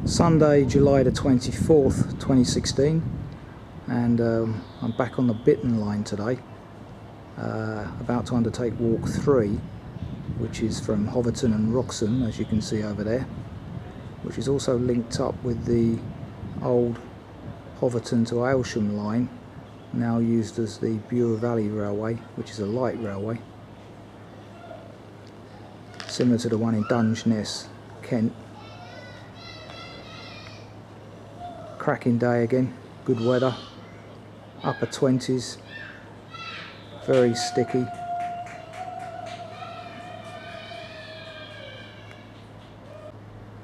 Sunday, July the 24th, 2016, and I'm back on the Bittern line today, about to undertake walk 3, which is from Hoveton and Wroxham, as you can see over there, which is also linked up with the old Hoveton to Aylsham line, now used as the Bure Valley Railway, which is a light railway, similar to the one in Dungeness, Kent. Cracking day again, good weather, upper 20s, very sticky.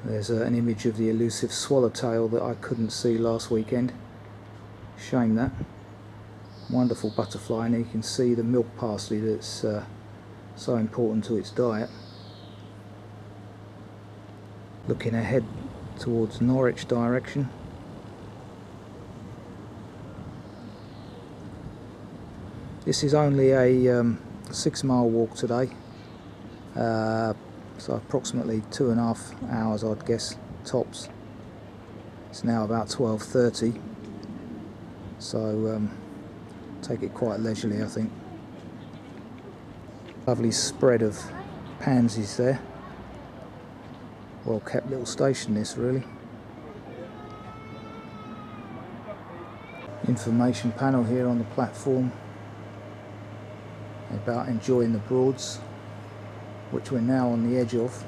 There's an image of the elusive swallowtail that I couldn't see last weekend. Shame that. Wonderful butterfly, and you can see the milk parsley that's so important to its diet. Looking ahead towards Norwich direction. This is only a 6-mile walk today, so approximately 2.5 hours, I'd guess, tops. It's now about 12:30, so take it quite leisurely, I think. Lovely spread of pansies there. Well kept little station this, really. Information panel here on the platform about enjoying the Broads, which we're now on the edge of.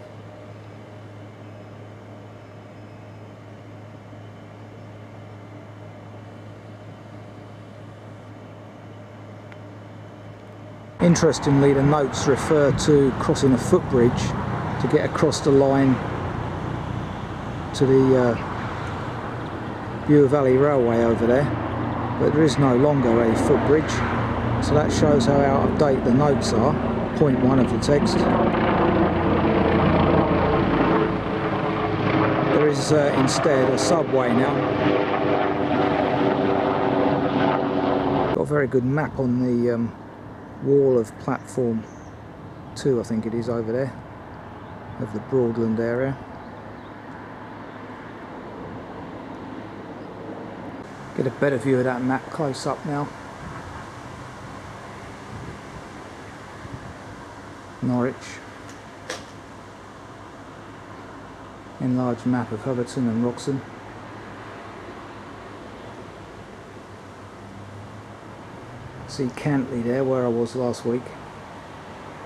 Interestingly, the notes refer to crossing a footbridge to get across the line to the Bure Valley Railway over there, but there is no longer a footbridge. So that shows how out of date the notes are, point 1 of the text. There is instead a subway now. Got a very good map on the wall of platform 2, I think it is, over there, of the Broadland area. Get a better view of that map close up now. Norwich. Enlarged map of Hoveton and Wroxham. See Cantley there, where I was last week.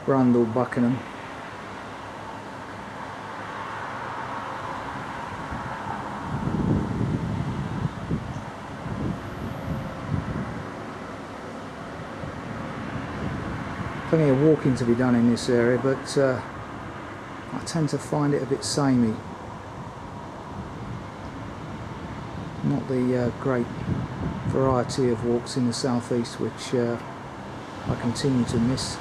Brundall, Buckingham. Plenty of walking to be done in this area, but I tend to find it a bit samey. Not the great variety of walks in the southeast, which I continue to miss.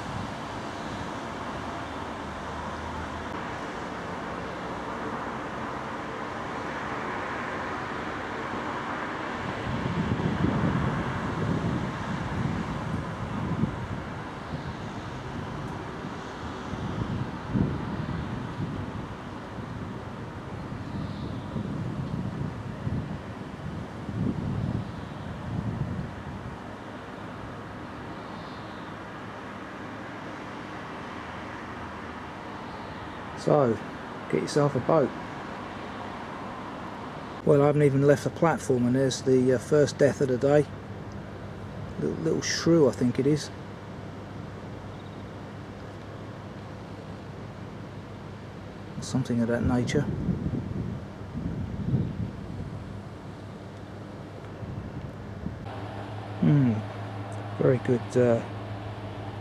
So, get yourself a boat. Well, I haven't even left the platform, and there's the first death of the day. Little shrew, I think it is. Something of that nature. Very good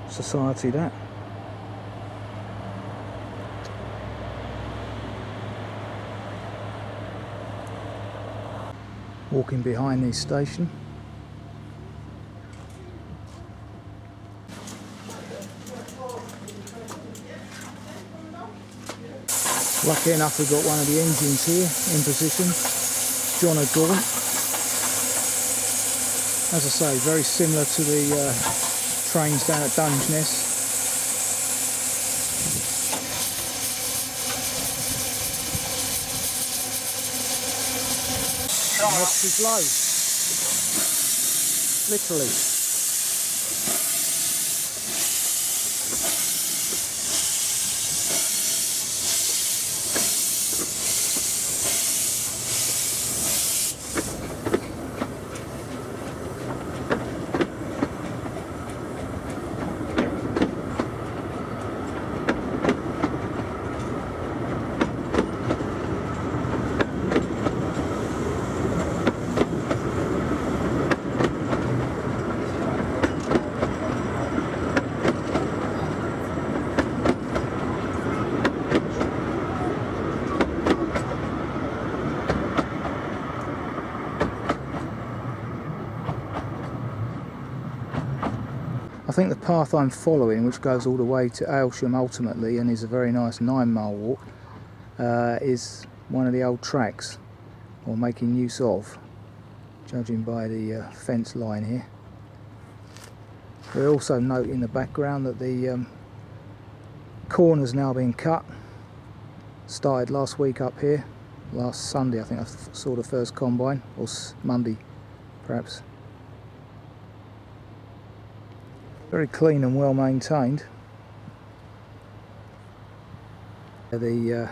society, that. Walking behind the station. Lucky enough, we've got one of the engines here in position. John O'Gaunt. As I say, very similar to the trains down at Dungeness. Next is low. Literally. I think the path I'm following, which goes all the way to Aylsham ultimately and is a very nice 9-mile walk, is one of the old tracks, or making use of, judging by the fence line here. We also note in the background that the corner's now been cut. Started last week up here, last Sunday I think I saw the first combine, or Monday perhaps. Very clean and well maintained. The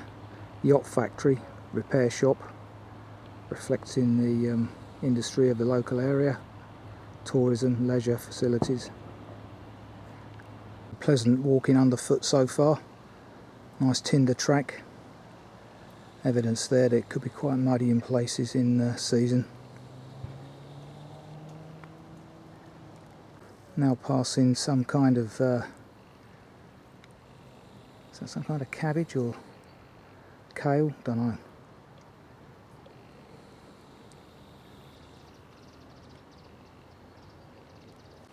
yacht factory, repair shop, reflecting the industry of the local area, tourism, leisure facilities. Pleasant walking underfoot so far. Nice tinder track. Evidence there that it could be quite muddy in places in season. Now passing some kind of, is that some kind of cabbage or kale? Don't know.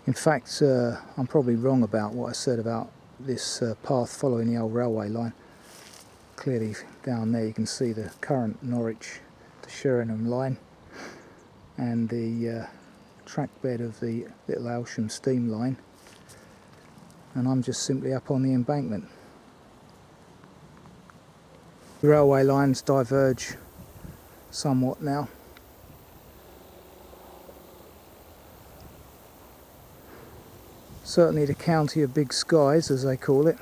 In fact, I'm probably wrong about what I said about this path following the old railway line. Clearly down there you can see the current Norwich to Sheringham line and the track bed of the little Aylsham steam line, and I'm just simply up on the embankment. The railway lines diverge somewhat now. Certainly the county of big skies, as they call it.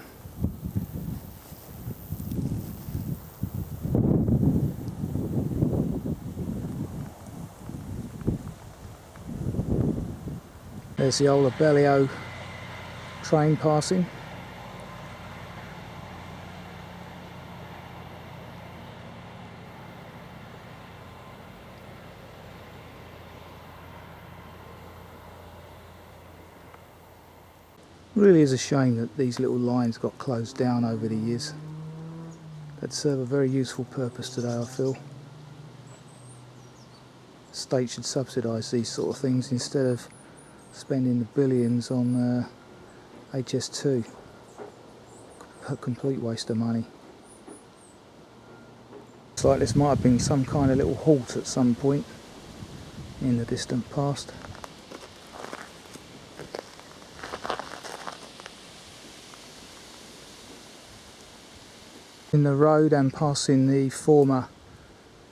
There's the old Belaugh train passing. Really is a shame that these little lines got closed down over the years. They'd serve a very useful purpose today, I feel. The state should subsidise these sort of things instead of spending the billions on HS2. A complete waste of money. Looks like this might have been some kind of little halt at some point in the distant past. In the road and passing the former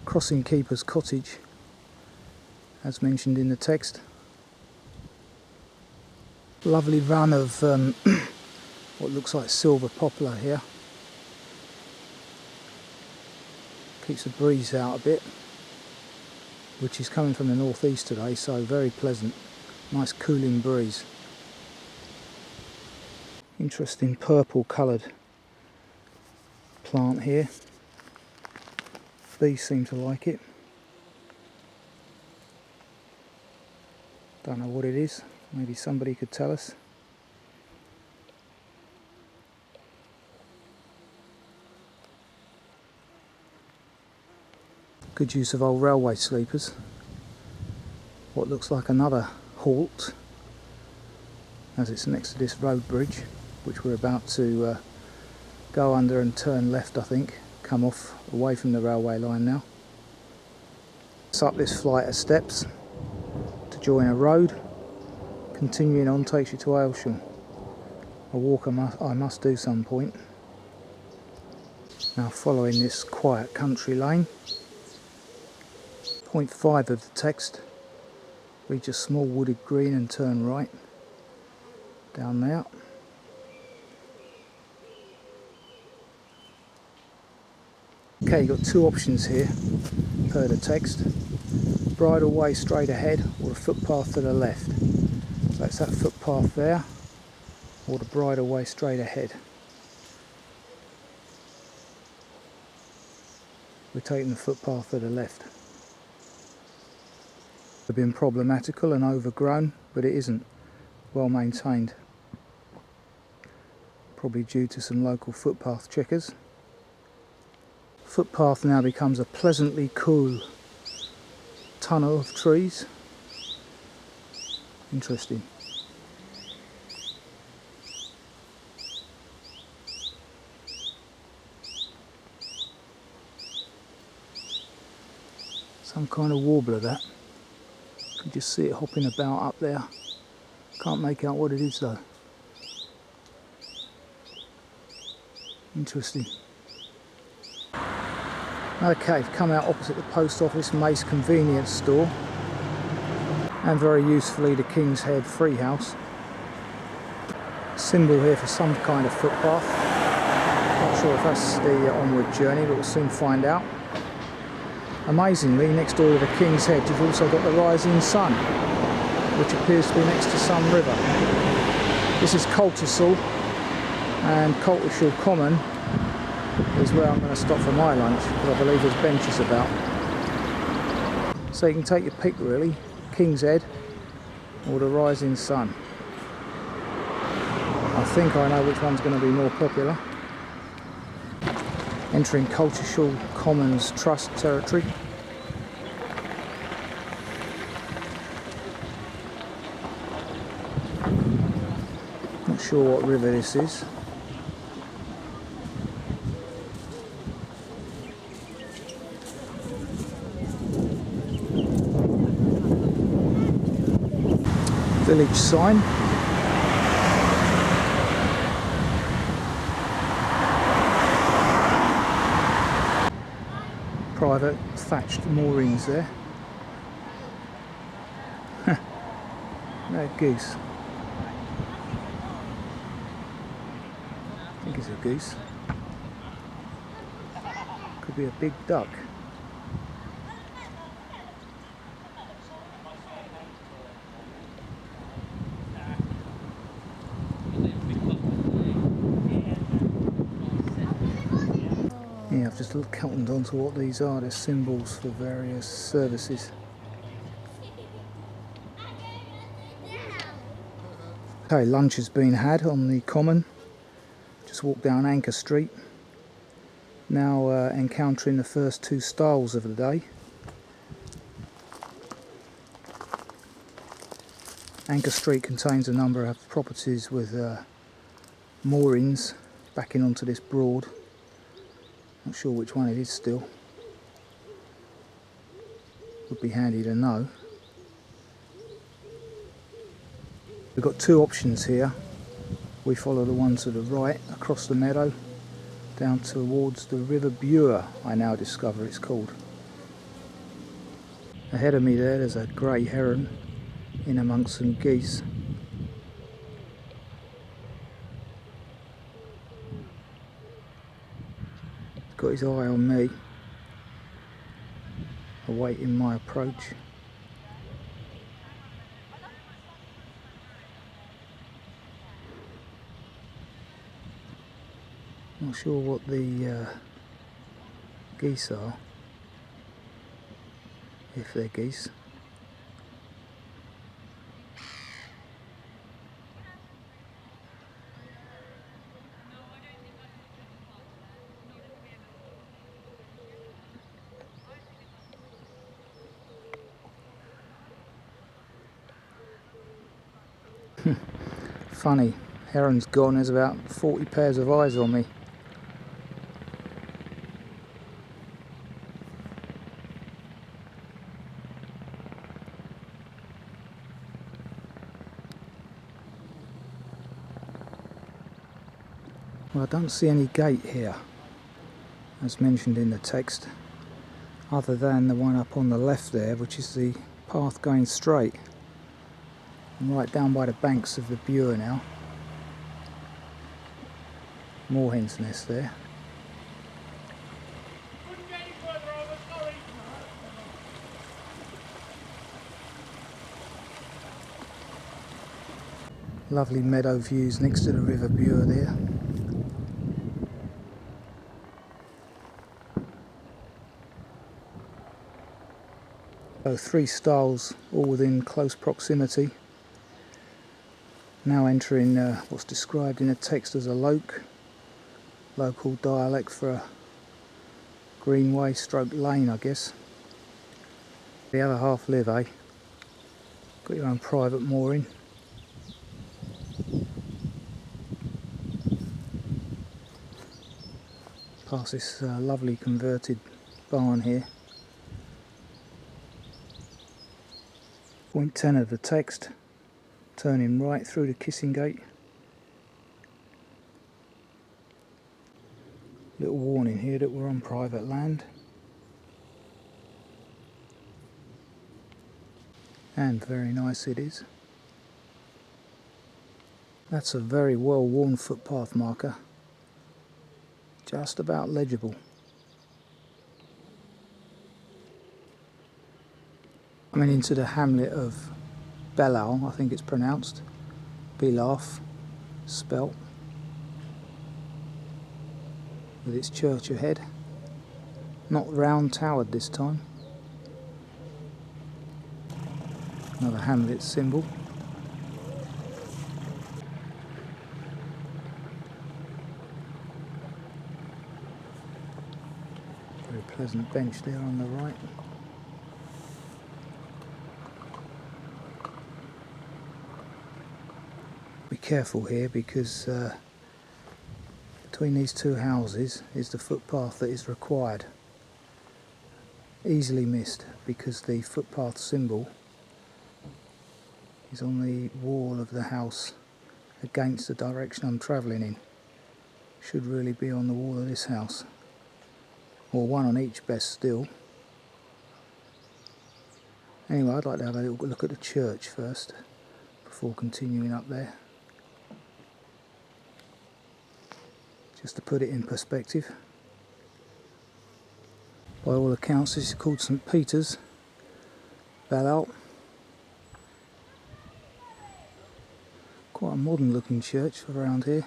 crossing keeper's cottage, as mentioned in the text. Lovely run of what looks like silver poplar here. Keeps the breeze out a bit, which is coming from the northeast today, so very pleasant. Nice cooling breeze. Interesting purple coloured plant here. Bees seem to like it. Don't know what it is. Maybe somebody could tell us. Good use of old railway sleepers. What looks like another halt, as it's next to this road bridge, which we're about to go under and turn left, I think. Come off away from the railway line now. It's up this flight of steps to join a road. Continuing on takes you to Aylsham. A walk I must do some point. Now following this quiet country lane, Point 5 of the text. Reach a small wooded green and turn right. Down there. Okay, you've got two options here per the text. Bridleway straight ahead or the footpath to the left. So it's that footpath there or the bridleway straight ahead. We're taking the footpath to the left. It's been problematical and overgrown, but it isn't. Well maintained. Probably due to some local footpath checkers. Footpath now becomes a pleasantly cool tunnel of trees. Interesting. Some kind of warbler that. You can just see it hopping about up there. Can't make out what it is though. Interesting. Okay, I've come out opposite the post office Mace convenience store and very usefully the King's Head Free House. Symbol here for some kind of footpath. Not sure if that's the onward journey, but we'll soon find out. Amazingly, next door to the King's Head you've also got the rising sun, which appears to be next to some river. This is Coltishall, and Coltishall Common is where I'm going to stop for my lunch, because I believe there's benches about. So you can take your pick really, King's Head or the rising sun. I think I know which one's going to be more popular. Entering Coltishall Commons Trust territory. Not sure what river this is. Village sign. Private thatched moorings there. No goose. I think it's a goose. Could be a big duck. Yeah, I've just counted onto what these are. They're symbols for various services. Okay, lunch has been had on the common. Just walked down Anchor Street. Now encountering the first two stiles of the day. Anchor Street contains a number of properties with moorings backing onto this broad. Not sure which one it is still. Would be handy to know. We've got two options here. We follow the one to the right across the meadow down towards the River Bure, I now discover it's called. Ahead of me there's a grey heron in amongst some geese. Got his eye on me, awaiting my approach. Not sure what the geese are, if they're geese. Funny, heron's gone, there's about 40 pairs of eyes on me. Well, I don't see any gate here, as mentioned in the text. other than the one up on the left there, which is the path going straight. I'm right down by the banks of the Bure now. More hen's nest there. Lovely meadow views next to the River Bure there. So 3 stalls all within close proximity. Now entering what's described in a text as a loke, local dialect for a greenway stroke lane, I guess. The other half live, eh? Got your own private mooring. Past this lovely converted barn here. Point 10 of the text, turning right through the Kissing Gate. Little warning here that we're on private land. And very nice it is. That's a very well worn footpath marker. Just about legible. Coming into the hamlet of Belaugh, I think it's pronounced. Belaugh, spelt. With its church ahead. Not round towered this time. Another hamlet symbol. Very pleasant bench there on the right. Be careful here because between these 2 houses is the footpath that is required. Easily missed because the footpath symbol is on the wall of the house against the direction I'm travelling in. Should really be on the wall of this house. Or one on each, best still. Anyway, I'd like to have a little look at the church first before continuing up there. Just to put it in perspective. By all accounts this is called St Peter's, Belaugh. Quite a modern looking church around here.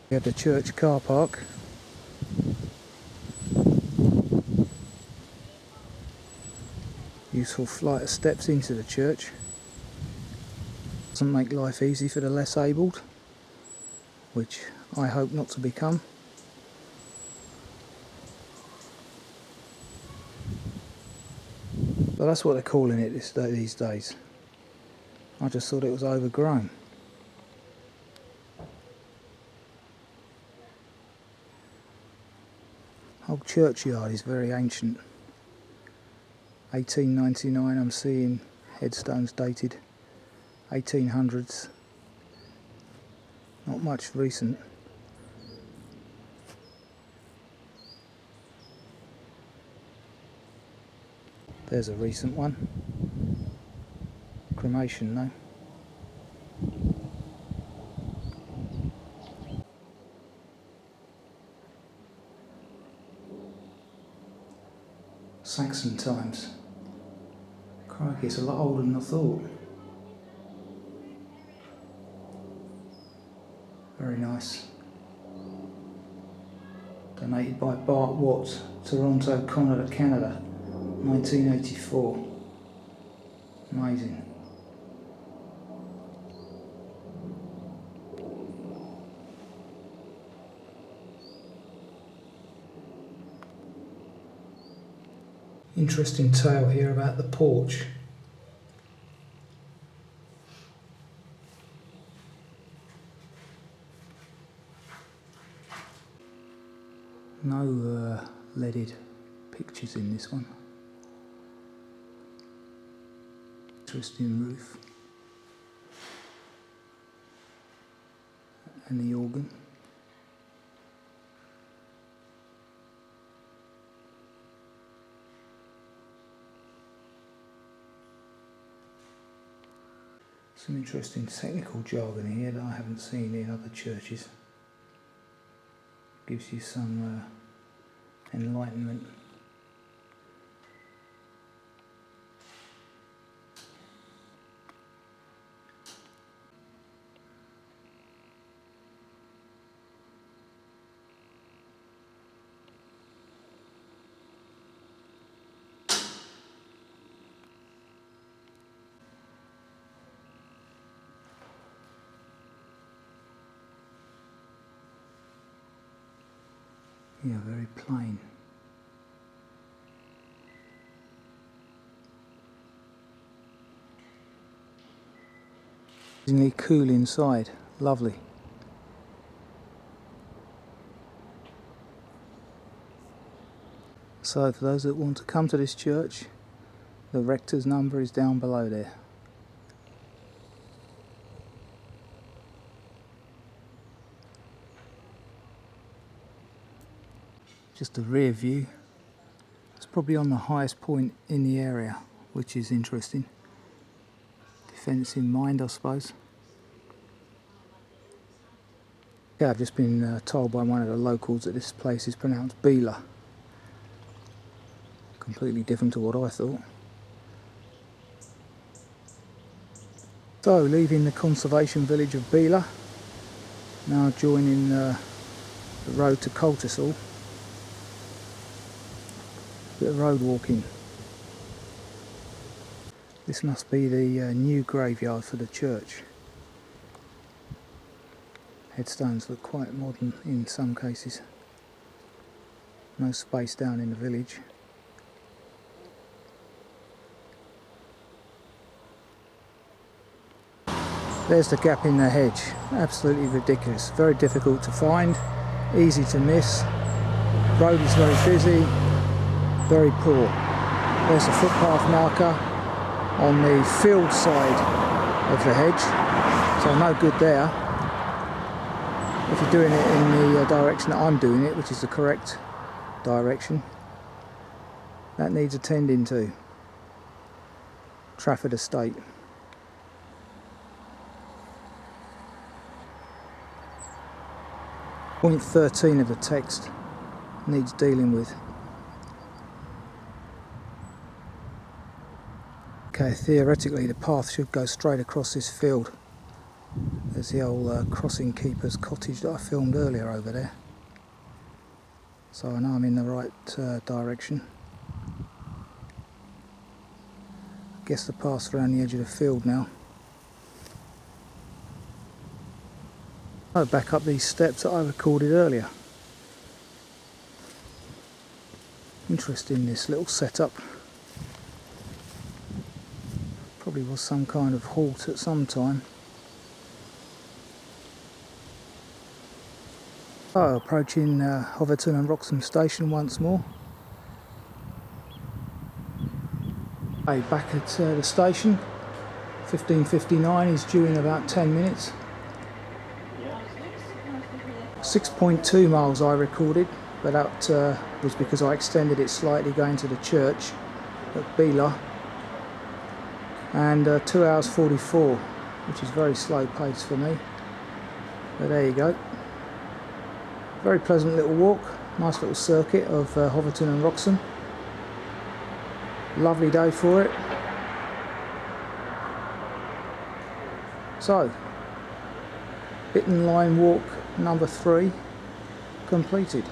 We have the church car park. Useful flight of steps into the church. Doesn't make life easy for the less abled, which I hope not to become. But that's what they're calling it these days. I just thought it was overgrown. Old churchyard is very ancient. 1899, I'm seeing headstones dated 1800s. Not much recent. There's a recent one. Cremation though. Saxon times. Crikey, it's a lot older than I thought. Very nice. Donated by Bart Watts, Toronto, Canada, 1984. Amazing. Interesting tale here about the porch. No leaded pictures in this one. Interesting roof. And the organ. Some interesting technical jargon here that I haven't seen in other churches. Gives you some enlightenment. Yeah, very plain. Amazingly cool inside, lovely. So for those that want to come to this church, the rector's number is down below there. Just a rear view. It's probably on the highest point in the area, which is interesting. Defence in mind, I suppose. Yeah, I've just been told by one of the locals that this place is pronounced Belaugh. Completely different to what I thought. So, leaving the conservation village of Belaugh, now joining the road to Coltishall. Bit of road walking. This must be the new graveyard for the church. Headstones look quite modern in some cases. No space down in the village. There's the gap in the hedge. Absolutely ridiculous. Very difficult to find. Easy to miss. Road is very busy. Very poor. There's a footpath marker on the field side of the hedge. So no good there. If you're doing it in the direction that I'm doing it, which is the correct direction, that needs attending to. Trafford Estate. Point 13 of the text needs dealing with. Okay, theoretically the path should go straight across this field. There's the old crossing keeper's cottage that I filmed earlier over there. So I know I'm in the right direction. I guess the path's around the edge of the field now. I'll back up these steps that I recorded earlier. Interesting, this little setup. Probably was some kind of halt at some time. Oh, approaching Hoveton and Wroxham station once more. Okay, back at the station. 15:59 is due in about 10 minutes. 6.2 miles I recorded, but that was because I extended it slightly going to the church at Belaugh. And 2 hours 44, which is very slow pace for me. But there you go. Very pleasant little walk, nice little circuit of Hoveton and Wroxham. Lovely day for it. So, Bittern line walk number 3 completed.